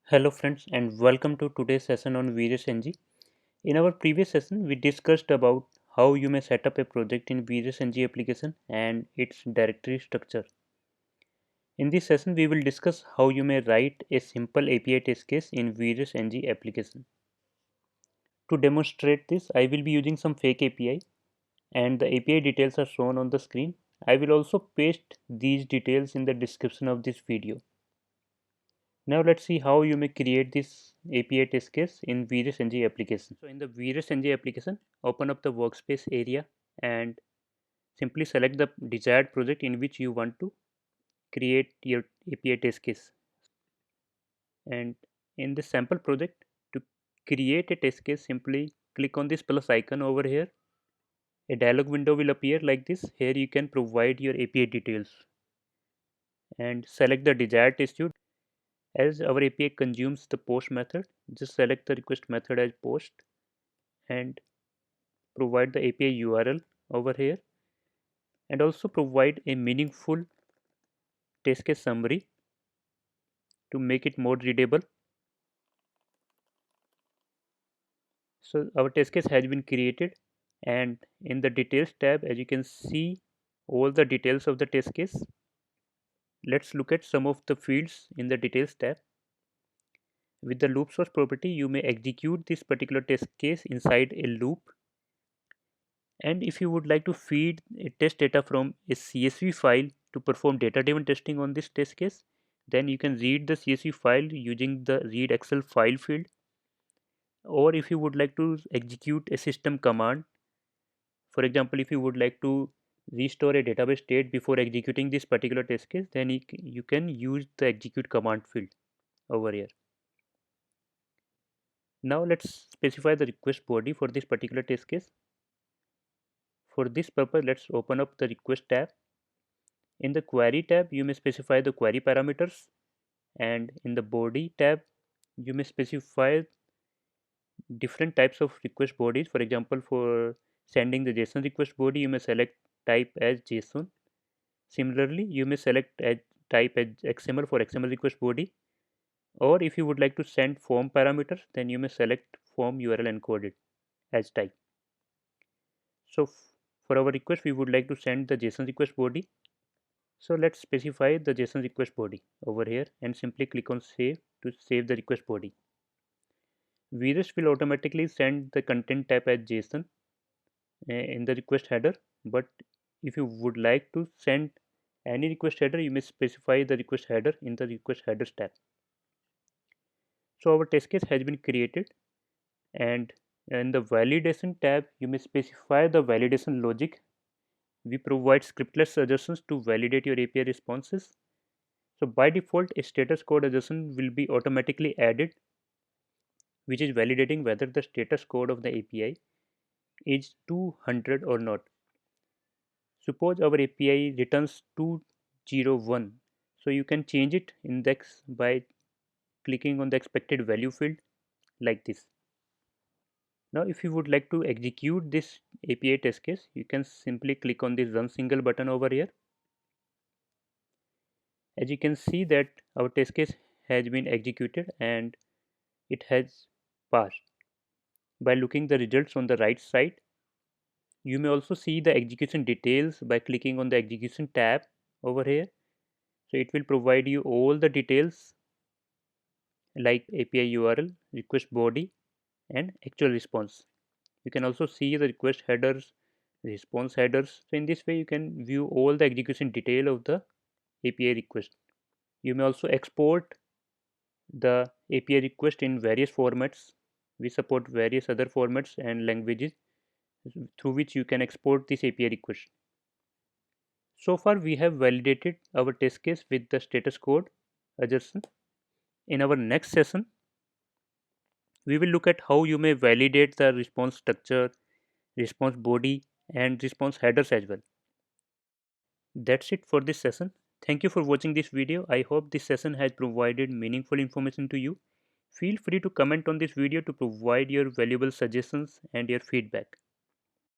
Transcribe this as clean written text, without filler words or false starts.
Hello friends and welcome to today's session on VirusNG. In our previous session we discussed about how you may set up a project in VirusNG application and its directory structure. In this session we will discuss how you may write a simple API test case in VirusNG application. To demonstrate this I will be using some fake API and the API details are shown on the screen. I will also paste these details in the description of this video. Now let's see how you may create this API test case in VirusNG application. So in the VirusNG application, open up the workspace area and simply select the desired project in which you want to create your API test case. And in this sample project, to create a test case, simply click on this plus icon over here. A dialog window will appear like this. Here you can provide your API details and select the desired test suite. As our API consumes the post method, just select the request method as post and provide the API URL over here and also provide a meaningful test case summary to make it more readable. So our test case has been created and in the details tab as you can see all the details of the test case. Let's look at some of the fields in the details tab. With the loop source property you may execute this particular test case inside a loop. And if you would like to feed a test data from a CSV file to perform data driven testing on this test case, then you can read the CSV file using the read Excel file field. Or if you would like to execute a system command, for example, if you would like to restore a database state before executing this particular test case, then you can use the execute command field over here. Now let's specify the request body for this particular test case. For this purpose, let's open up the request tab. In the query tab, you may specify the query parameters, and in the body tab, you may specify different types of request bodies. For example, for sending the JSON request body, you may select type as JSON. Similarly, you may select as type as XML for XML request body, or if you would like to send form parameters, then you may select form URL encoded as type. So for our request, we would like to send the JSON request body. So let's specify the JSON request body over here and simply click on save to save the request body. Virus will automatically send the content type as JSON in the request header, but if you would like to send any request header, you may specify the request header in the request headers tab. So our test case has been created, and in the validation tab, you may specify the validation logic. We provide scriptless suggestions to validate your API responses. So by default, a status code adjustment will be automatically added, which is validating whether the status code of the API is 200 or not. Suppose our API returns 201, so you can change it index by clicking on the expected value field like this. Now if you would like to execute this API test case, you can simply click on this run single button over here. As you can see that our test case has been executed and it has passed. By looking the results on the right side, you may also see the execution details by clicking on the execution tab over here. So it will provide you all the details like API URL, request body and actual response. You can also see the request headers, response headers. So in this way you can view all the execution detail of the API request. You may also export the API request in various formats. We support various other formats and languages through which you can export this API request. So far we have validated our test case with the status code adjustment. In our next session, we will look at how you may validate the response structure, response body and response headers as well. That's it for this session. Thank you for watching this video. I hope this session has provided meaningful information to you. Feel free to comment on this video to provide your valuable suggestions and your feedback.